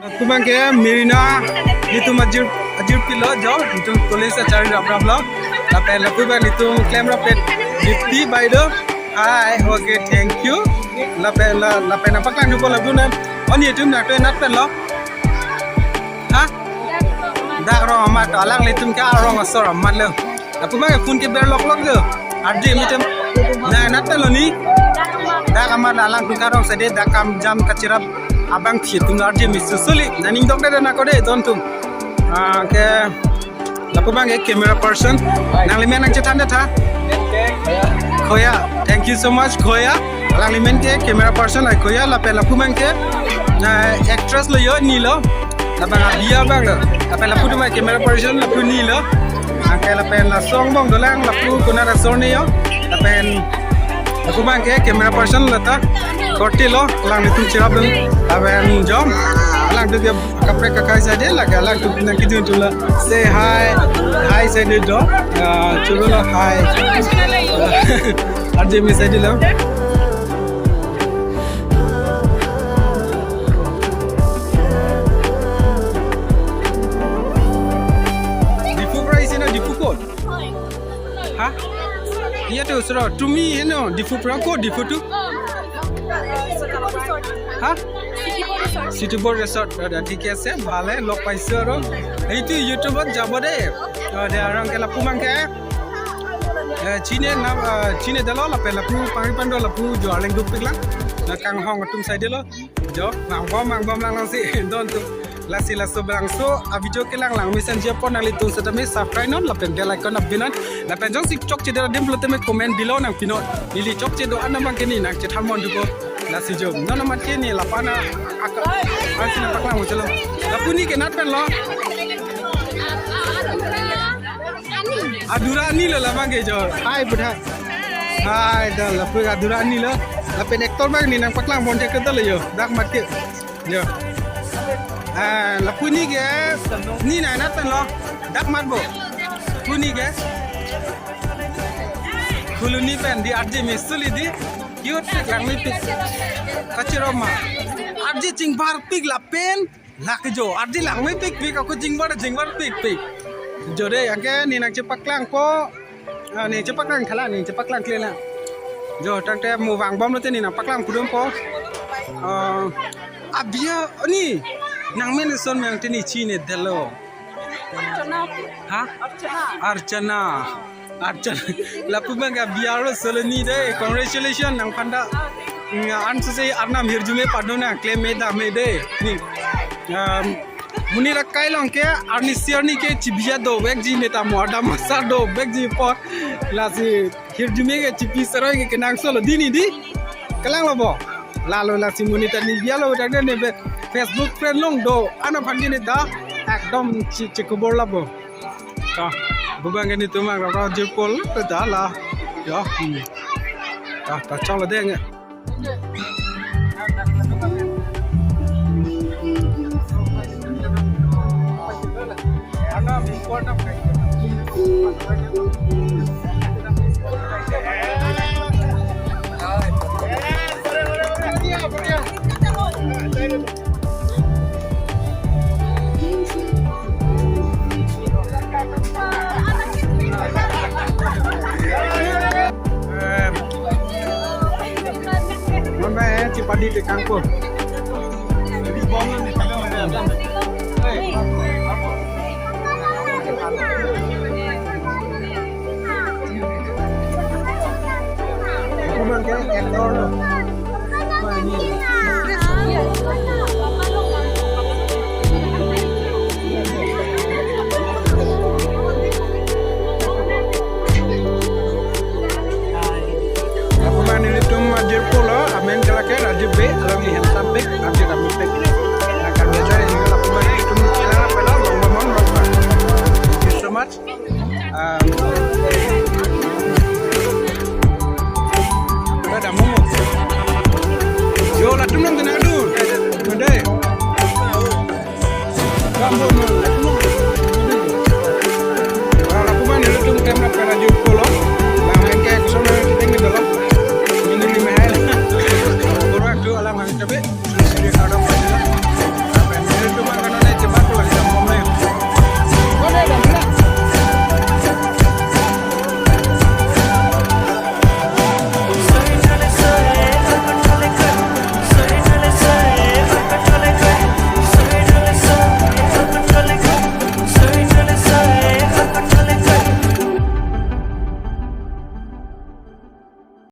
Tumangke Mirina itu majur pilo jauh itu tulis cari rablo tapi lalu bang itu klaim rapet dipti by the hi okay thank you lapen nampak lang juga lagu na on YouTube nak tuh nak lo hah dah orang amat alang litum ke orang asor amat lo tapi bang phone ke berlok lo ardi macam nah nak lo ni dah amat alang tuh karong sedih dah kam jam kacirap abang hitung ardi misusuli naning dokter nak kau deh tonton ke lapu bang camera person nang limen nang cetan dah Khoya thank you so much Khoya lang limen ke camera person ay Khoya lapu bang ke actress lo yo ni lo lapan abia bang lo lapan lapu tu bang camera person lapu ni lo ke lapan la song bang dolang lapu kuna ra song ni yo lapan lapu bang ke camera person lata korti lo lang itu cerap dong lapan jom lang tu dia kapre kakai saja lah lang tu nak kita tu lah say hi saja do cuba lah hi arje mi saja lah difu price na difu code ha iya tu sura tumi no difu pra code difu tu ha City Board Resort ada ঠিক আছে ভালে লগ পাইছো আৰু এইটো ইউটিউবত যাব দে orang ke lapu mangke Chine dalo lape lapu pangipando lapu jualing dupik lang na kang hong atum sai delo jo mang bom lang si don tu lasi laso brangso a video ke lang messenger pon nang litung setame subscribe non lapen bell icon abinan lapen jong sik chok chedera dim lote comment below nang pinot nili chok chedo anam bang kini nang chethamon duko lasi jom non mat kini lapana asina paklang chalo lapu ni ke nat pen lo Adura ni lo lamang ke jo hai budha hai dah lapu adura ni lo lapen aktor bang ni nang paklang bon tek tel yo dak mat ke yo lapu ni ke ni na nat pen lo dak mat bo pu ni ke kulu ni pen di arje mesuli di cute pik lang ni pik kachiroma arje jingbar pik lapen lak jo arje lang mi pik aku jingbar pik Jode angke ni nak cepak lang po ni cepak lang khala ni cepak lang klela jo tak te mu wang bom te ni nak paklang pudum po abia ni nang men son yang te ni chine delo ha archana lapu bang abia ro solo ni de congratulations nang panda an se arnam hirjume padona claim me da me de ni Munira kailong ke arnisier ni ke cibia do beg ji meta moda masa do beg ji pot lasi hirjume ke cipi seroi ke kenang solo dini di kelang lobo lalu lasi munita ni bialo tak ne Facebook friend long do ana phandi ni da ekdom cikubor labo ta bubang ni tumang ra je pol ta la yo ta chalo de nge Cipadi di kampung